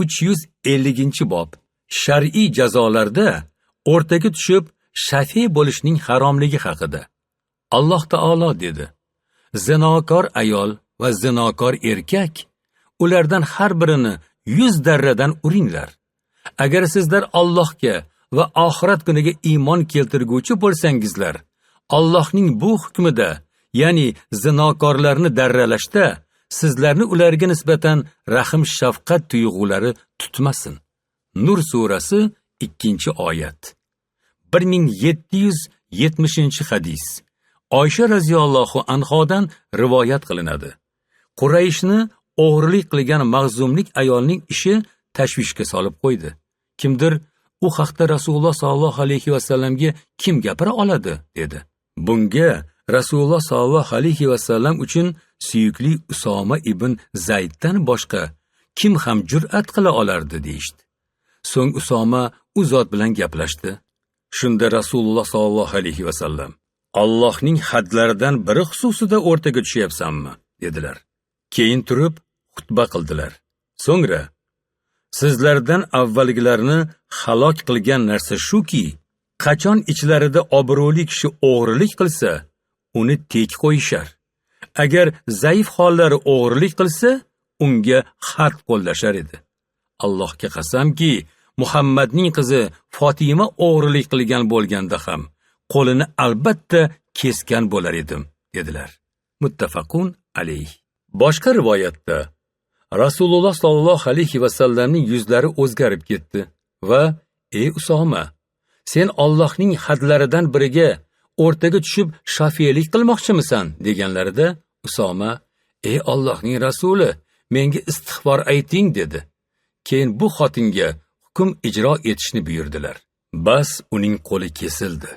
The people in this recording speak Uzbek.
350-bob shar'iy jazolarda o'rtaga tushib shafiy bo'lishning haromligi haqida. Alloh taolo dedi: zinokor ayol va zinokor erkak, ulardan har birini 100 darradan uringlar. Agar sizlar Allohga va oxirat kuniga iymon keltirguvchi bo'lsangizlar, Allohning bu hukmida, ya'ni zinokorlarni darralashda sizlarni ularga nisbatan rahm shafqat tuyg'ulari tutmasin. Nur surasi 2-oyat. 1770-hadis. Oysha radhiyallohu anhodan rivoyat qilinadi. Qurayshni o'g'rilik qilgan mag'zumlik ayolning ishi tashvishga solib qo'ydi. Kimdir u haqda Rasululloh sollallohu alayhi vasallamga kim gapira oladi, dedi. Bunga Rasululloh sollallohu alayhi vasallam uchun suyukli Usoma ibn Zayddan boshqa kim ham jur'at qila olardi, deyishdi. So'ng Usoma u zot bilan gaplashdi. Shunda Rasululloh sollallohu alayhi vasallam: Allohning hadlaridan biri xususida o'rtaga tushyapsanmi, dedilar. Keyin turib xutba qildilar. So'ngra: sizlardan avvalgilarni halok qilgan narsa shuki, qachon ichlarida obro'li kishi o'g'rilik qilsa, uni tek qo'yishar. Agar zaif hollari o'g'rilik qilsa, unga had qo'llashar edi. Allohga qasamki, Muhammadning qizi Fatima o'g'rilik qilgan bo'lganda ham qo'lini albatta kesgan bo'lar edim, dedilar. Muttafaqun alayh. Boshqa rivoyatda Rasululloh sollallohu alayhi vasallamning yuzlari o'zgarib ketdi va: ey Usoma, sen Allohning hadlaridan biriga o'rtaga tushib shafiylik qilmoqchimisan, deganlarida Usoma: ey Allohning rasuli, menga istig'for ayting, dedi. Keyin bu xotinga hukm ijro etishni buyurdilar. Bas uning qo'li kesildi.